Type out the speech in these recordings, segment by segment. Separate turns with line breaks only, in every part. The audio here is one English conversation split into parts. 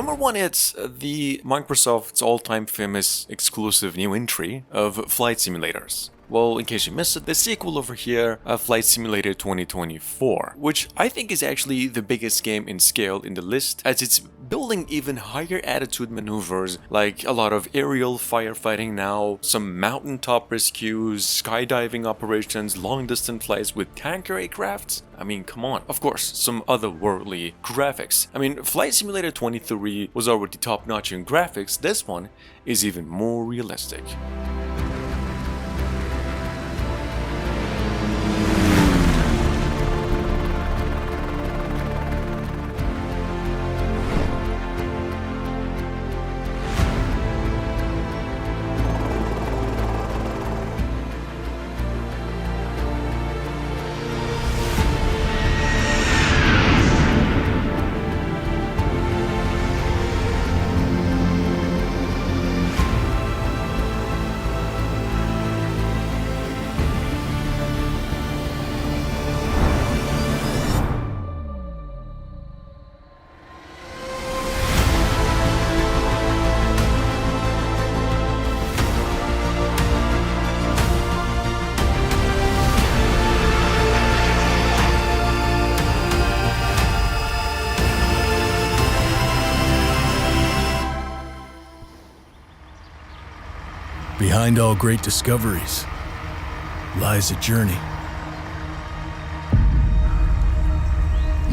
Number one, it's the Microsoft's all-time famous exclusive new entry of flight simulators. Well, in case you missed it, the sequel over here, Flight Simulator 2024, which I think is actually the biggest game in scale in the list, as it's building even higher attitude maneuvers like a lot of aerial firefighting now, some mountaintop rescues, skydiving operations, long-distance flights with tanker aircrafts. I mean, come on. Of course, some otherworldly graphics. I mean, Flight Simulator 23 was already top-notch in graphics. This one is even more realistic.
Behind all great discoveries lies a journey.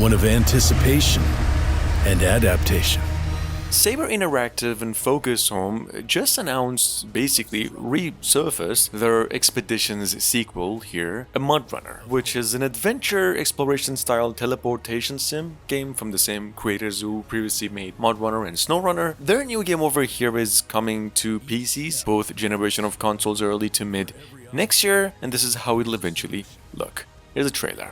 One of anticipation and adaptation.
Saber Interactive and Focus Home just announced, basically resurfaced their Expeditions sequel here, a MudRunner, which is an adventure exploration style teleportation sim game from the same creators who previously made MudRunner and SnowRunner. Their new game over here is coming to PCs, both generation of consoles early to mid next year, and this is how it'll eventually look. Here's a trailer.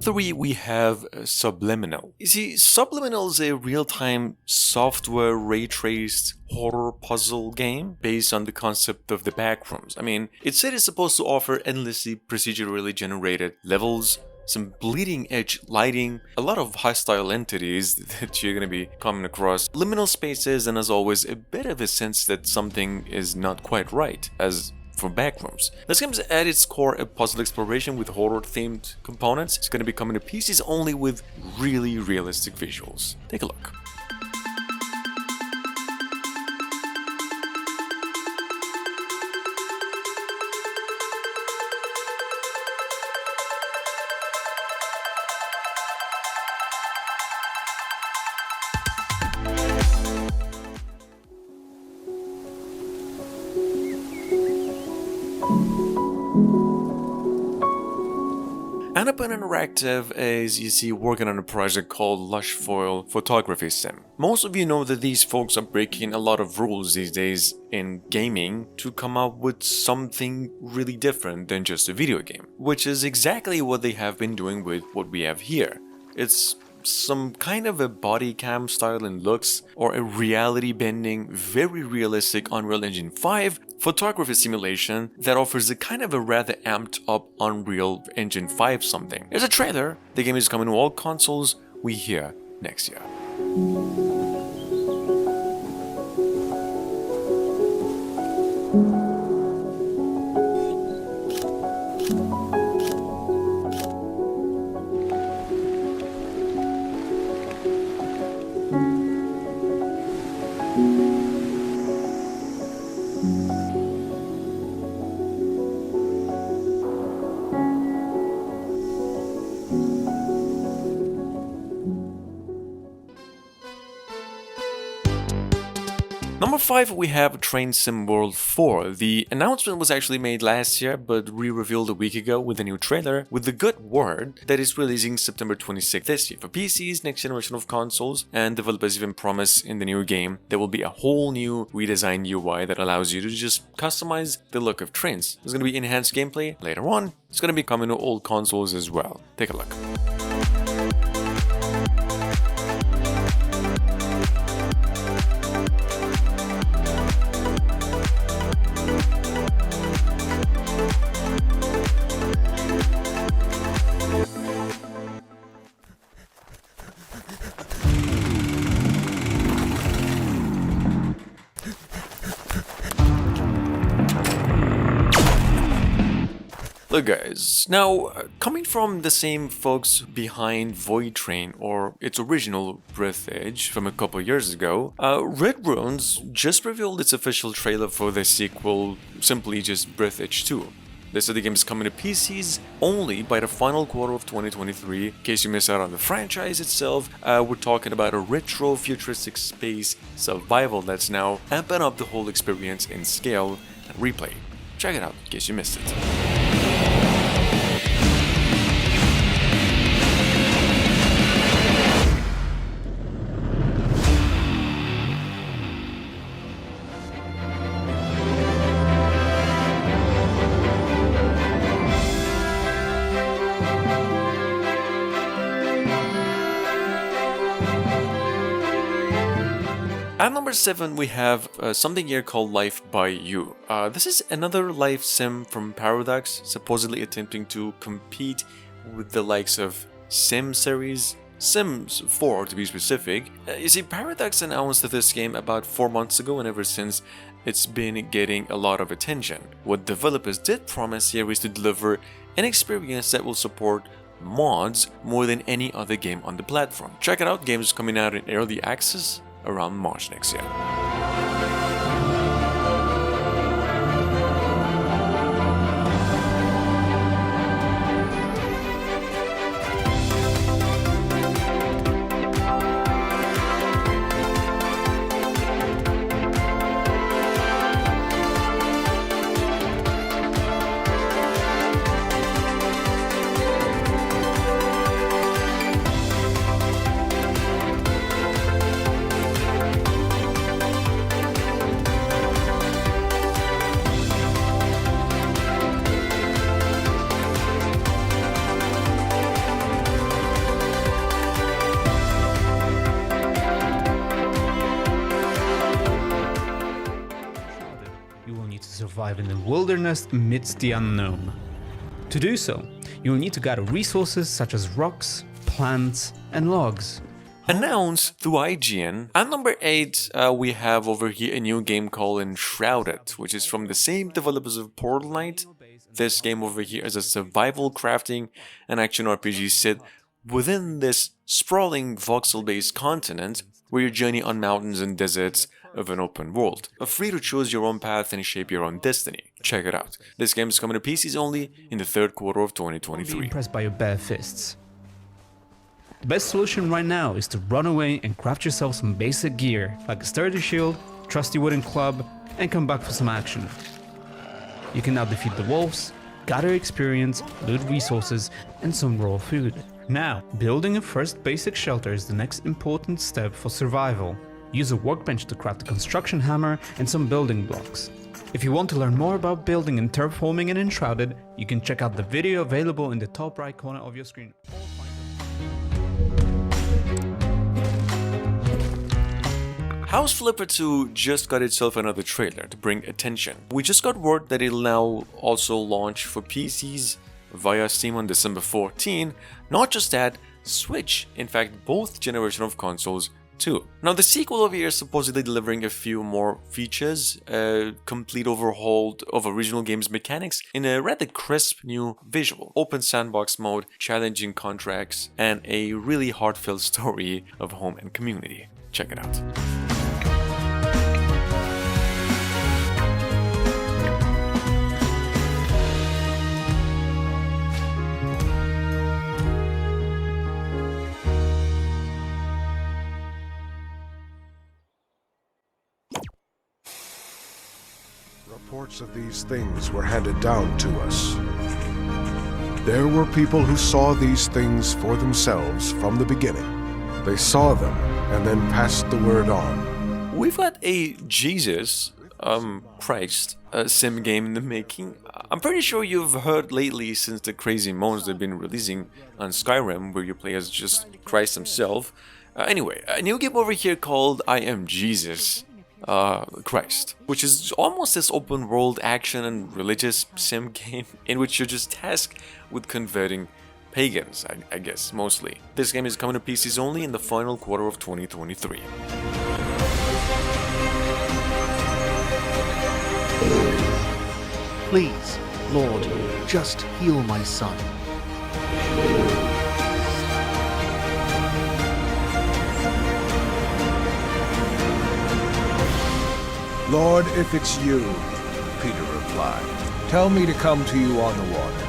Three, we have Subliminal. You see, Subliminal is a real-time software ray-traced horror puzzle game based on the concept of the Backrooms. I mean, it said it's supposed to offer endlessly procedurally generated levels, some bleeding-edge lighting, a lot of hostile entities that you're gonna be coming across, liminal spaces, and as always, a bit of a sense that something is not quite right, as for Backrooms. This game is at its core a puzzle exploration with horror-themed components. It's going to be coming to PCs only with really realistic visuals. Take a look. Annapurna Interactive is, you see, working on a project called Lushfoil Photography Sim. Most of you know that these folks are breaking a lot of rules these days in gaming to come up with something really different than just a video game, which is exactly what they have been doing with what we have here. It's some kind of a body cam style in looks, or a reality bending, very realistic Unreal Engine 5 photography simulation that offers a kind of a rather amped up Unreal Engine 5 something. There's a trailer. The game is coming to all consoles we hear next year. Number 5, we have Train Sim World 4. The announcement was actually made last year, but re-revealed a week ago with a new trailer, with the good word that it's releasing September 26th this year for PCs, next generation of consoles, and developers even promise in the new game there will be a whole new redesigned UI that allows you to just customize the look of trains. There's going to be enhanced gameplay later on. It's going to be coming to all consoles as well. Take a look. Look guys, now coming from the same folks behind Void Train or its original Breath Edge from a couple years ago, Red Runes just revealed its official trailer for the sequel, simply just Breath Edge 2. They said the game is coming to PCs only by the final quarter of 2023. In case you miss out on the franchise itself, we're talking about a retro futuristic space survival that's now amping up the whole experience in scale and replay. Check it out in case you missed it. At number 7, we have something here called Life by You. This is another life sim from Paradox, supposedly attempting to compete with the likes of Sim series, Sims 4 to be specific. You see, Paradox announced this game about 4 months ago, and ever since it's been getting a lot of attention. What developers did promise here is to deliver an experience that will support mods more than any other game on the platform. Check it out, games coming out in early access around March next year.
Survive in the wilderness amidst the unknown. To do so, you will need to gather resources such as rocks, plants, and logs.
Announced through IGN. At number 8, we have over here a new game called Enshrouded, which is from the same developers of Portal Knight. This game over here is a survival crafting and action RPG set within this sprawling voxel-based continent where you journey on mountains and deserts of an open world, free to choose your own path and shape your own destiny. Check it out. This game is coming to PCs only in the third quarter of 2023.
Be impressed by your bare fists. The best solution right now is to run away and craft yourself some basic gear, like a sturdy shield, trusty wooden club, and come back for some action. You can now defeat the wolves, gather experience, loot resources, and some raw food. Now, building a first basic shelter is the next important step for survival. Use a workbench to craft a construction hammer and some building blocks. If you want to learn more about building and terraforming in Enshrouded, you can check out the video available in the top right corner of your screen.
House Flipper 2 just got itself another trailer to bring attention. We just got word that it'll now also launch for PCs via Steam on December 14. Not just that, Switch, in fact both generation of consoles too. Now the sequel over here is supposedly delivering a few more features, a complete overhaul of original game's mechanics in a rather crisp new visual, open sandbox mode, challenging contracts, and a really heartfelt story of home and community. Check it out.
Reports of these things were handed down to us. There were people who saw these things for themselves from the beginning. They saw them and then passed the word on.
We've got a Jesus, Christ, sim game in the making. I'm pretty sure you've heard lately, since the crazy modes they've been releasing on Skyrim, where you play as just Christ himself. Anyway, a new game over here called I Am Jesus, Christ, which is almost this open world action and religious sim game in which you're just tasked with converting pagans, I guess, mostly. This game is coming to PCs only in the final quarter of 2023.
Please, Lord, just heal my son.
Lord, if it's you, Peter replied, tell me to come to you on the water.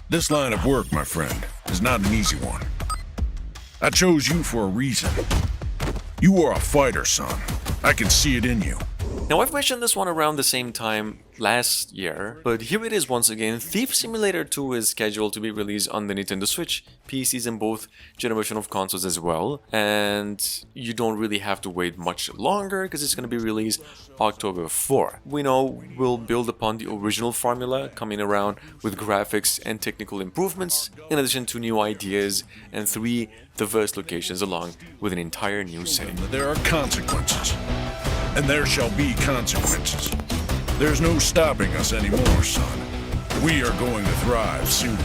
This line of work, my friend, is not an easy one. I chose you for a reason. You are a fighter, son. I can see it in you.
Now, I've mentioned this one around the same time last year, but here it is once again. Thief Simulator 2 is scheduled to be released on the Nintendo Switch, PCs and both generation of consoles as well, and you don't really have to wait much longer because it's going to be released October 4. We know we'll build upon the original formula, coming around with graphics and technical improvements, in addition to new ideas and 3 diverse locations along with an entire new setting.
There are consequences. And there shall be consequences. There's no stopping us anymore, son. We are going to thrive soon.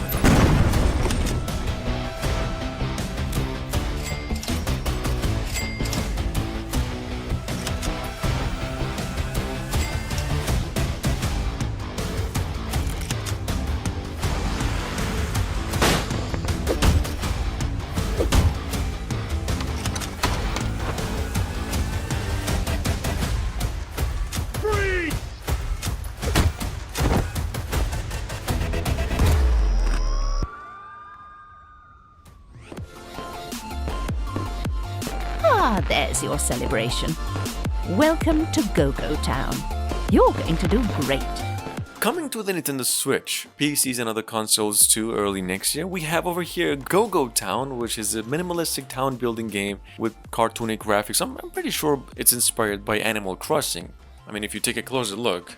Ah, there's your celebration. Welcome to GoGo Town. You're going to do great.
Coming to the Nintendo Switch, PCs and other consoles too early next year, we have over here GoGo Town, which is a minimalistic town building game with cartoonic graphics. I'm pretty sure it's inspired by Animal Crossing. I mean, if you take a closer look,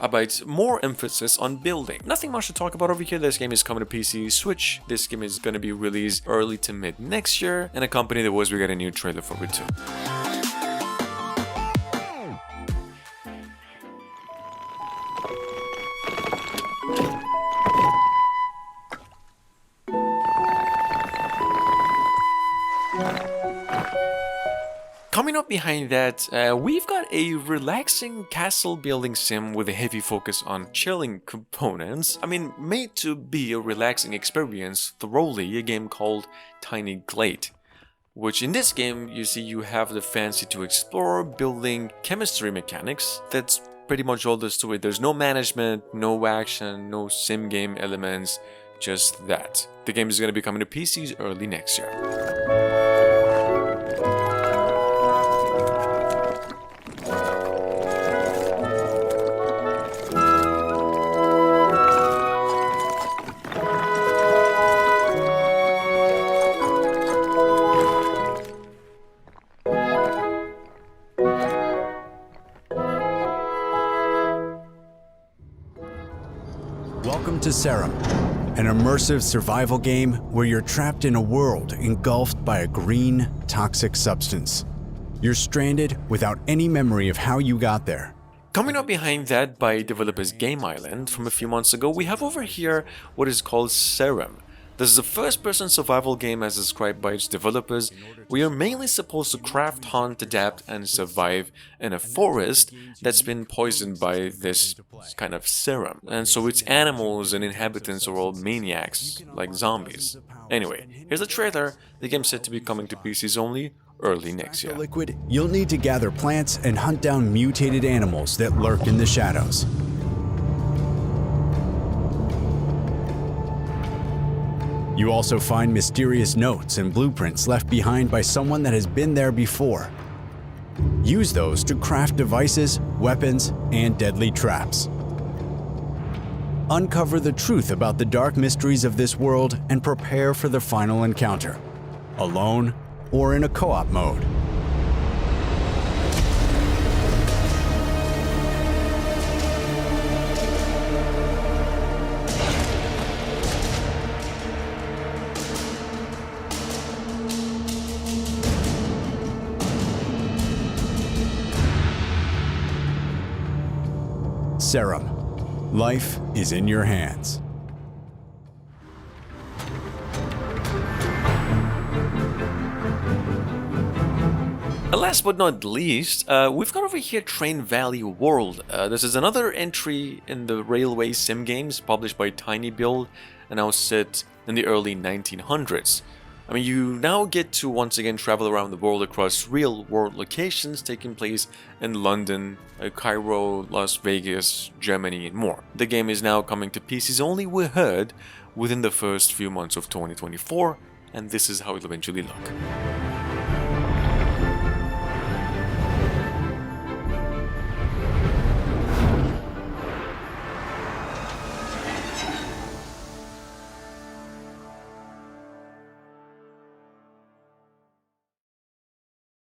but more emphasis on building. Nothing much to talk about over here. This game is coming to PC, Switch. This game is going to be released early to mid next year, and accompanied the was we got a new trailer for it too. Coming up behind that, we've got a relaxing castle building sim with a heavy focus on chilling components. I mean, made to be a relaxing experience, thoroughly, a game called Tiny Glade. Which in this game, you see you have the fancy to explore, building chemistry mechanics. That's pretty much all there's to it. There's no management, no action, no sim game elements, just that. The game is going to be coming to PCs early next year.
Welcome to Serum, an immersive survival game where you're trapped in a world engulfed by a green, toxic substance. You're stranded without any memory of how you got there.
Coming up behind that by developers Game Island from a few months ago, we have over here what is called Serum. This is a first-person survival game as described by its developers, where you're mainly supposed to craft, hunt, adapt, and survive in a forest that's been poisoned by this kind of serum. And so its animals and inhabitants are all maniacs, like zombies. Anyway, here's a trailer. The game's set to be coming to PCs only early next year.
Liquid, you'll need to gather plants and hunt down mutated animals that lurk in the shadows. You also find mysterious notes and blueprints left behind by someone that has been there before. Use those to craft devices, weapons, and deadly traps. Uncover the truth about the dark mysteries of this world and prepare for the final encounter, alone or in a co-op mode. Serum. Life is in your hands.
Last but not least, we've got over here Train Valley World. This is another entry in the railway sim games published by Tiny Build and now set in the early 1900s. I mean, you now get to once again travel around the world across real-world locations taking place in London, Cairo, Las Vegas, Germany, and more. The game is now coming to PCs only, we heard, within the first few months of 2024, and this is how it'll eventually look.